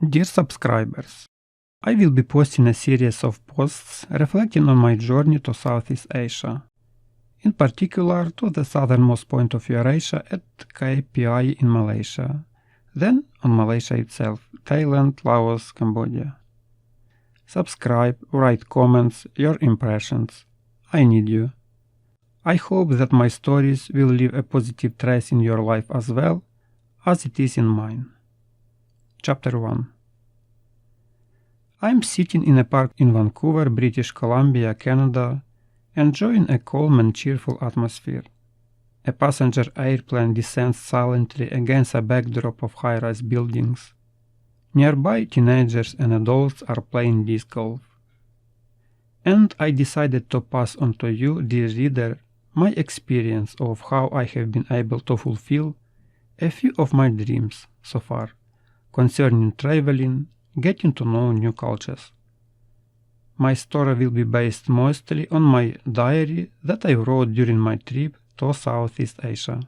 Dear subscribers, I will be posting a series of posts reflecting on my journey to Southeast Asia, in particular to the southernmost point of Eurasia at Cape Pi in Malaysia, then on Malaysia itself, Thailand, Laos, Cambodia. Subscribe, write comments, your impressions. I need you. I hope that my stories will leave a positive trace in your life as well as it is in mine. Chapter 1. I'm sitting in a park in Vancouver, British Columbia, Canada, enjoying a calm and cheerful atmosphere. A passenger airplane descends silently against a backdrop of high-rise buildings. Nearby, teenagers and adults are playing disc golf. And I decided to pass on to you, dear reader, my experience of how I have been able to fulfill a few of my dreams so far concerning traveling, getting to know new cultures. My story will be based mostly on my diary that I wrote during my trip to Southeast Asia.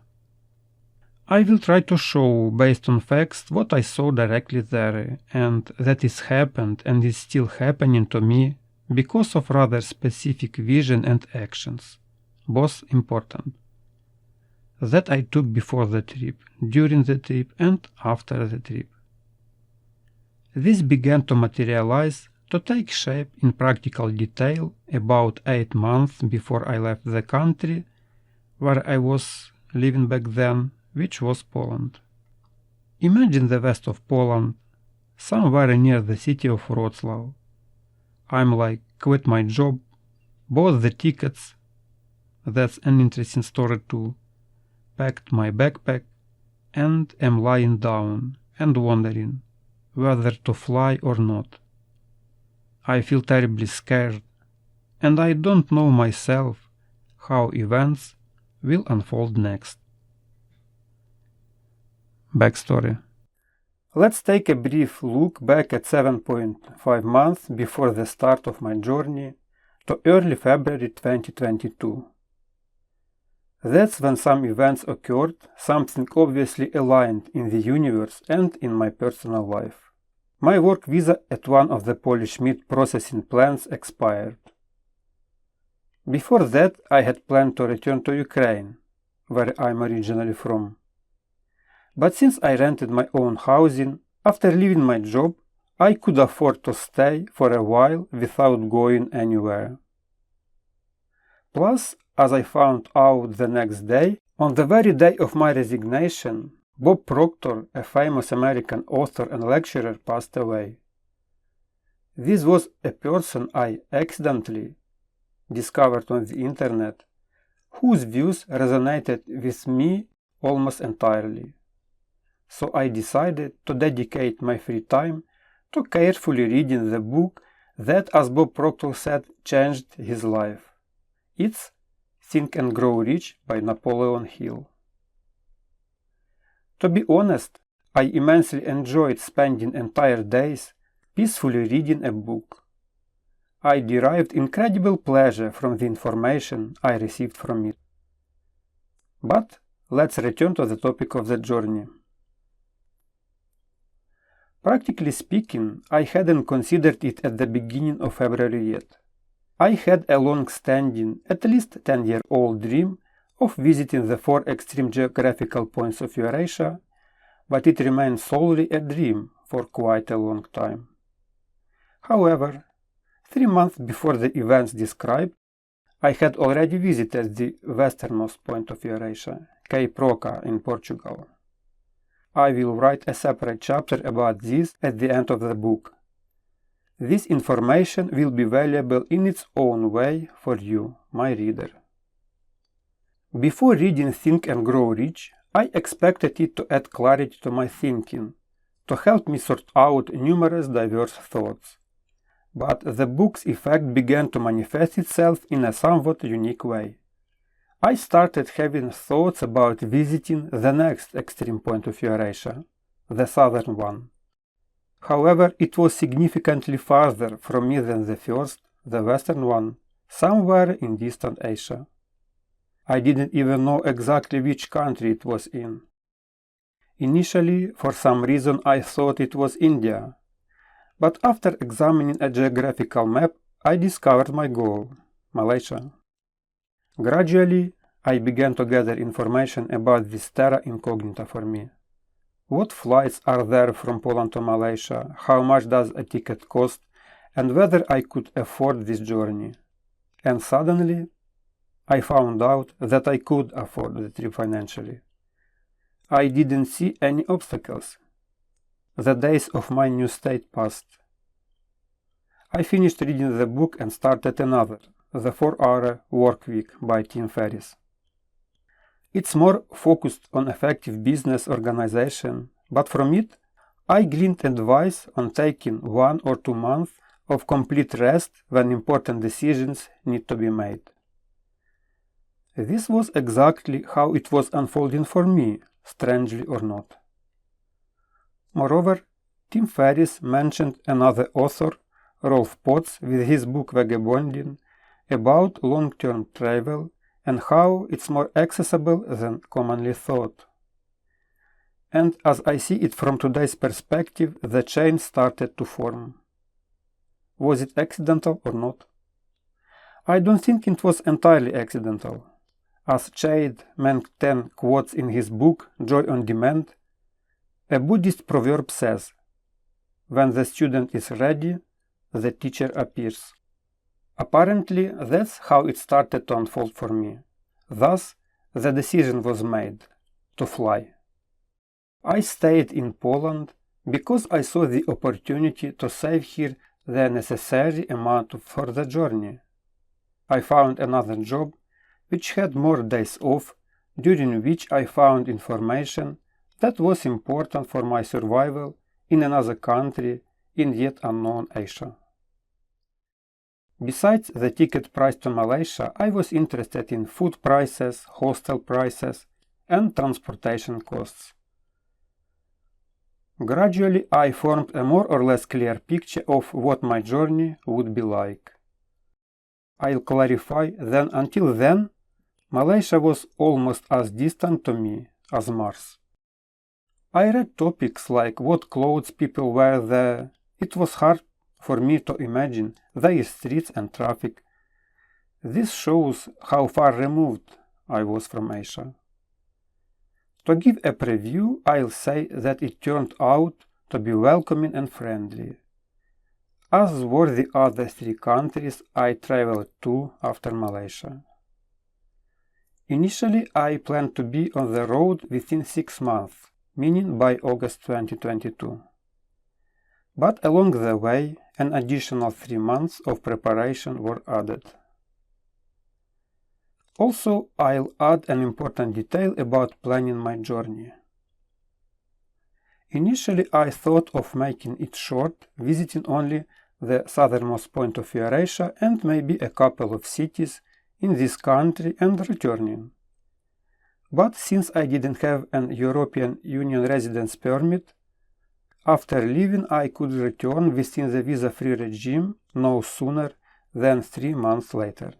I will try to show, based on facts, what I saw directly there, and that is happened and is still happening to me because of rather specific vision and actions, both important, that I took before the trip, during the trip, and after the trip. This began to materialize, to take shape in practical detail about 8 months before I left the country where I was living back then, which was Poland. Imagine the west of Poland, somewhere near the city of Wrocław. I'm like, quit my job, bought the tickets, that's an interesting story too, packed my backpack, and am lying down and wondering whether to fly or not. I feel terribly scared, and I don't know myself how events will unfold next. Backstory. Let's take a brief look back at 7.5 months before the start of my journey to early February 2022. That's when some events occurred, something obviously aligned in the universe and in my personal life. My work visa at one of the Polish meat processing plants expired. Before that, I had planned to return to Ukraine, where I'm originally from. But since I rented my own housing, after leaving my job, I could afford to stay for a while without going anywhere. Plus, as I found out the next day, on the very day of my resignation, Bob Proctor, a famous American author and lecturer, passed away. This was a person I accidentally discovered on the internet, whose views resonated with me almost entirely. So I decided to dedicate my free time to carefully reading the book that, as Bob Proctor said, changed his life. It's Think and Grow Rich by Napoleon Hill. To be honest, I immensely enjoyed spending entire days peacefully reading a book. I derived incredible pleasure from the information I received from it. But let's return to the topic of the journey. Practically speaking, I hadn't considered it at the beginning of February yet. I had a long-standing, at least 10-year-old dream of visiting the 4 extreme geographical points of Eurasia, but it remained solely a dream for quite a long time. However, 3 months before the events described, I had already visited the westernmost point of Eurasia, Cape Roca in Portugal. I will write a separate chapter about this at the end of the book. This information will be valuable in its own way for you, my reader. Before reading Think and Grow Rich, I expected it to add clarity to my thinking, to help me sort out numerous diverse thoughts. But the book's effect began to manifest itself in a somewhat unique way. I started having thoughts about visiting the next extreme point of Eurasia, the southern one. However, it was significantly farther from me than the first, the western one, somewhere in distant Asia. I didn't even know exactly which country it was in. Initially, for some reason, I thought it was India, But after examining a geographical map, I discovered my goal, Malaysia. Gradually, I began to gather information about this terra incognita for me. What flights are there from Poland to Malaysia, how much does a ticket cost, and whether I could afford this journey. And suddenly, I found out that I could afford the trip financially. I didn't see any obstacles. The days of my new state passed. I finished reading the book and started another, The 4-Hour Work Week by Tim Ferriss. It's more focused on effective business organization, but from it, I gleaned advice on taking 1 or 2 months of complete rest when important decisions need to be made. This was exactly how it was unfolding for me, strangely or not. Moreover, Tim Ferriss mentioned another author, Rolf Potts, with his book Vagabonding, about long-term travel and how it's more accessible than commonly thought. And as I see it from today's perspective, the chain started to form. Was it accidental or not? I don't think it was entirely accidental. As Chade Meng Ten quotes in his book Joy on Demand, a Buddhist proverb says, "When the student is ready, the teacher appears." Apparently, that's how it started to unfold for me. Thus, the decision was made to fly. I stayed in Poland because I saw the opportunity to save here the necessary amount for the journey. I found another job which had more days off, during which I found information that was important for my survival in another country in yet unknown Asia. Besides the ticket price to Malaysia, I was interested in food prices, hostel prices, and transportation costs. Gradually, I formed a more or less clear picture of what my journey would be like. I'll clarify that until then, Malaysia was almost as distant to me as Mars. I read topics like what clothes people wear there. It was hard for me to imagine their streets and traffic. This shows how far removed I was from Asia. To give a preview, I'll say that it turned out to be welcoming and friendly, as were the other 3 countries I traveled to after Malaysia. Initially, I planned to be on the road within 6 months, meaning by August 2022. But along the way, an additional 3 months of preparation were added. Also, I'll add an important detail about planning my journey. Initially, I thought of making it short, visiting only the southernmost point of Eurasia and maybe a couple of cities in this country and returning. But since I didn't have an European Union residence permit, after leaving I could return within the visa-free regime no sooner than 3 months later.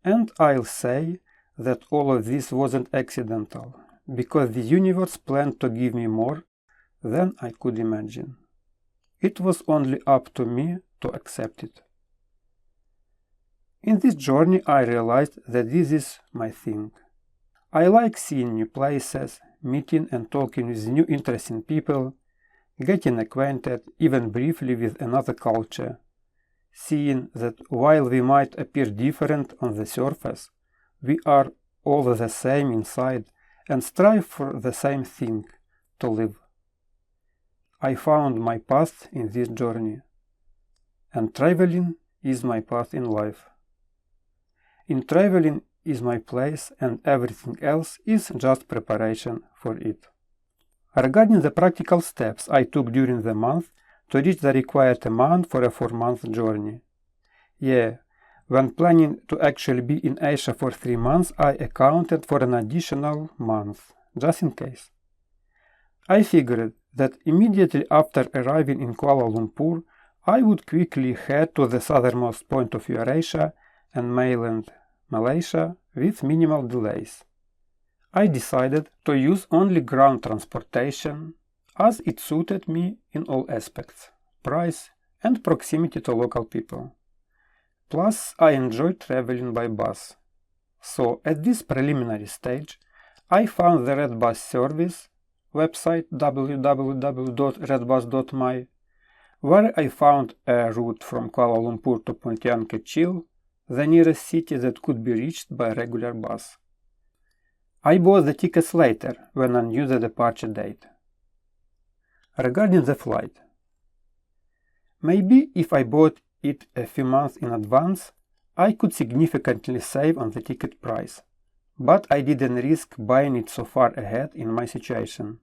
And I'll say that all of this wasn't accidental, because the universe planned to give me more than I could imagine. It was only up to me to accept it. In this journey I realized that this is my thing. I like seeing new places, meeting and talking with new interesting people, getting acquainted, even briefly, with another culture, seeing that while we might appear different on the surface, we are all the same inside and strive for the same thing, to live. I found my path in this journey, and traveling is my path in life. In traveling is my place, and everything else is just preparation for it. Regarding the practical steps I took during the month to reach the required amount for a 4-month journey. Yeah, when planning to actually be in Asia for 3 months, I accounted for an additional month, just in case. I figured that immediately after arriving in Kuala Lumpur, I would quickly head to the southernmost point of Eurasia and mainland Malaysia with minimal delays. I decided to use only ground transportation as it suited me in all aspects: price and proximity to local people. Plus, I enjoy traveling by bus. So, at this preliminary stage, I found the Red Bus service website www.redbus.my, where I found a route from Kuala Lumpur to Pontian Kechil, the nearest city that could be reached by a regular bus. I bought the tickets later, when I knew the departure date. Regarding the flight, maybe if I bought it a few months in advance, I could significantly save on the ticket price, but I didn't risk buying it so far ahead in my situation.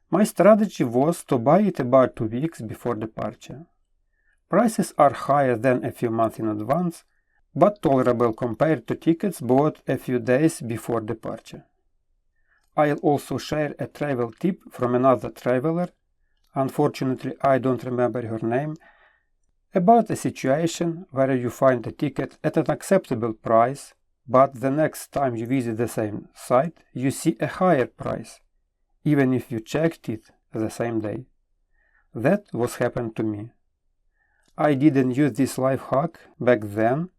My strategy was to buy it about 2 weeks before departure. Prices are higher than a few months in advance, but tolerable compared to tickets bought a few days before departure. I'll also share a travel tip from another traveler, unfortunately I don't remember her name, about a situation where you find a ticket at an acceptable price, but the next time you visit the same site you see a higher price, even if you checked it the same day. That was happened to me. I didn't use this life hack back then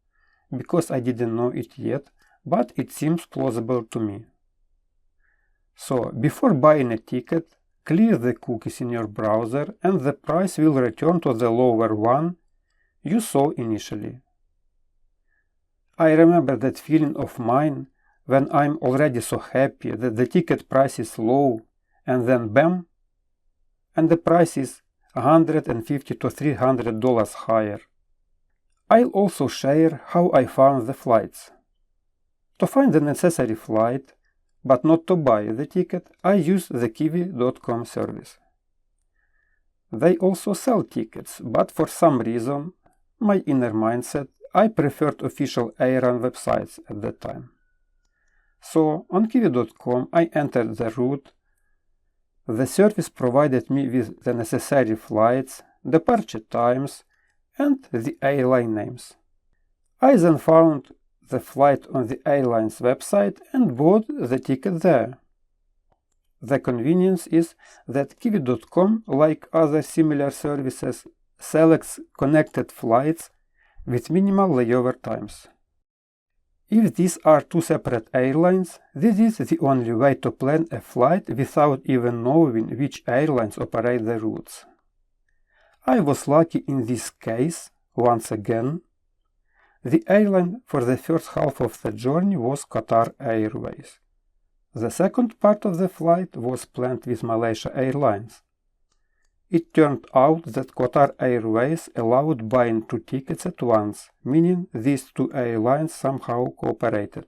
because I didn't know it yet, but it seems plausible to me. So, before buying a ticket, clear the cookies in your browser and the price will return to the lower one you saw initially. I remember that feeling of mine when I'm already so happy that the ticket price is low and then bam, and the price is $150 to $300 higher. I'll also share how I found the flights. To find the necessary flight, but not to buy the ticket, I use the kiwi.com service. They also sell tickets, but for some reason, my inner mindset, I preferred official airline websites at that time. So, on kiwi.com I entered the route. The service provided me with the necessary flights, departure times, and the airline names. I then found the flight on the airline's website and bought the ticket there. The convenience is that kiwi.com, like other similar services, selects connected flights with minimal layover times. If these are two separate airlines, this is the only way to plan a flight without even knowing which airlines operate the routes. I was lucky in this case, once again. The airline for the first half of the journey was Qatar Airways. The second part of the flight was planned with Malaysia Airlines. It turned out that Qatar Airways allowed buying 2 tickets at once, meaning these 2 airlines somehow cooperated.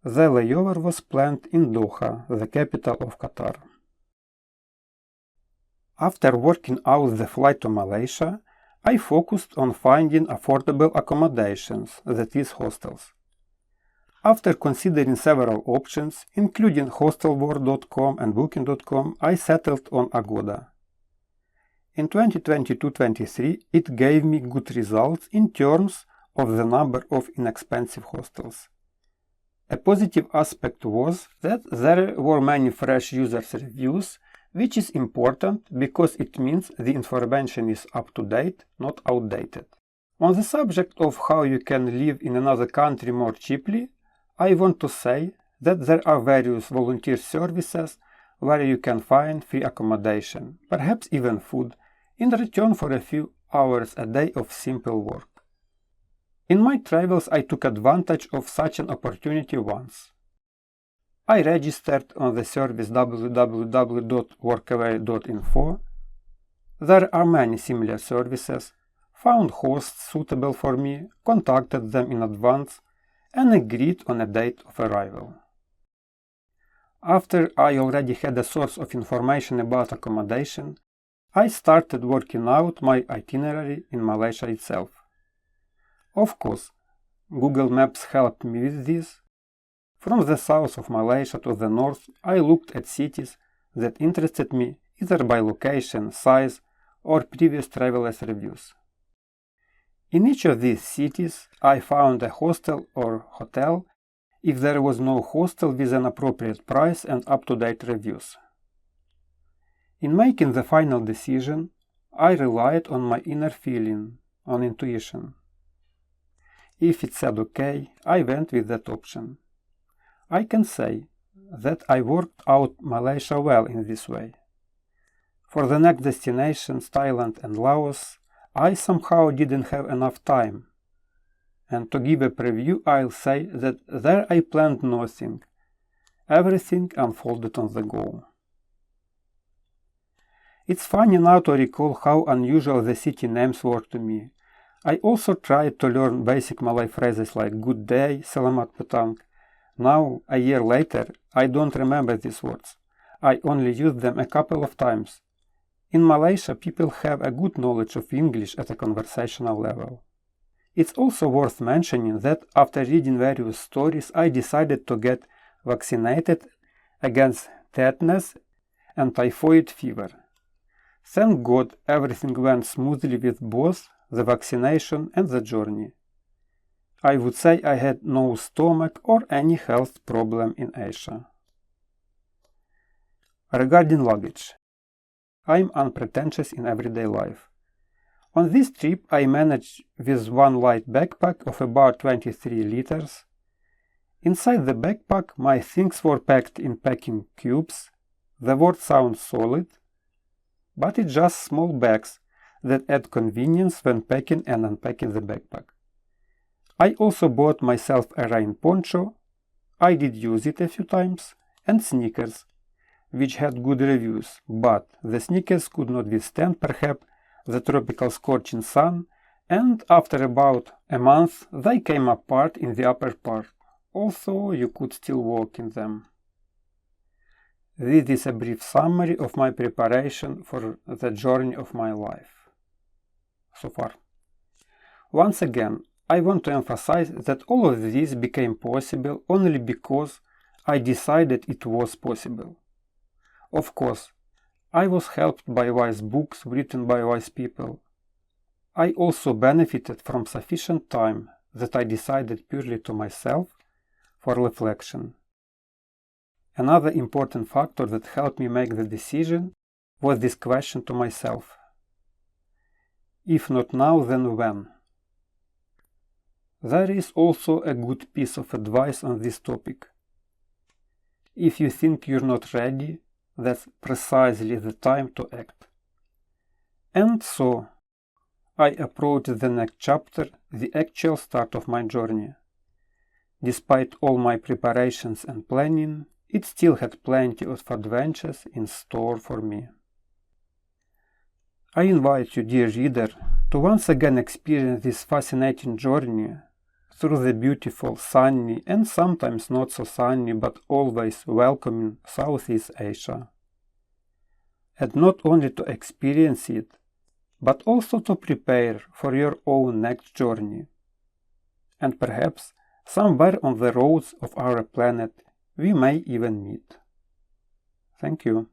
The layover was planned in Doha, the capital of Qatar. After working out the flight to Malaysia, I focused on finding affordable accommodations, that is, hostels. After considering several options, including hostelworld.com and booking.com, I settled on Agoda. In 2022-23, it gave me good results in terms of the number of inexpensive hostels. A positive aspect was that there were many fresh users' reviews, which is important because it means the information is up to date, not outdated. On the subject of how you can live in another country more cheaply, I want to say that there are various volunteer services where you can find free accommodation, perhaps even food, in return for a few hours a day of simple work. In my travels I took advantage of such an opportunity once. I registered on the service www.workaway.info. There are many similar services, found hosts suitable for me, contacted them in advance, and agreed on a date of arrival. After I already had a source of information about accommodation, I started working out my itinerary in Malaysia itself. Of course, Google Maps helped me with this. From the south of Malaysia to the north, I looked at cities that interested me either by location, size, or previous travelers' reviews. In each of these cities, I found a hostel or hotel if there was no hostel with an appropriate price and up-to-date reviews. In making the final decision, I relied on my inner feeling, on intuition. If it said okay, I went with that option. I can say that I worked out Malaysia well in this way. For the next destinations, Thailand and Laos, I somehow didn't have enough time. And to give a preview, I'll say that there I planned nothing. Everything unfolded on the go. It's funny now to recall how unusual the city names were to me. I also tried to learn basic Malay phrases like good day, selamat petang. Now, a year later, I don't remember these words. I only used them a couple of times. In Malaysia, people have a good knowledge of English at a conversational level. It's also worth mentioning that after reading various stories, I decided to get vaccinated against tetanus and typhoid fever. Thank God everything went smoothly with both the vaccination and the journey. I would say I had no stomach or any health problem in Asia. Regarding luggage, I'm unpretentious in everyday life. On this trip I managed with one light backpack of about 23 liters. Inside the backpack my things were packed in packing cubes. The word sounds solid, but it's just small bags that add convenience when packing and unpacking the backpack. I also bought myself a rain poncho. I did use it a few times, and sneakers, which had good reviews, but the sneakers could not withstand perhaps the tropical scorching sun, and after about a month they came apart in the upper part, although you could still walk in them. This is a brief summary of my preparation for the journey of my life so far. Once again, I want to emphasize that all of this became possible only because I decided it was possible. Of course, I was helped by wise books written by wise people. I also benefited from sufficient time that I decided purely to myself for reflection. Another important factor that helped me make the decision was this question to myself. If not now, then when? There is also a good piece of advice on this topic. If you think you're not ready, that's precisely the time to act. And so, I approached the next chapter, the actual start of my journey. Despite all my preparations and planning, it still had plenty of adventures in store for me. I invite you, dear reader, to once again experience this fascinating journey through the beautiful, sunny, and sometimes not so sunny but always welcoming Southeast Asia. And not only to experience it, but also to prepare for your own next journey. And perhaps somewhere on the roads of our planet we may even meet. Thank you.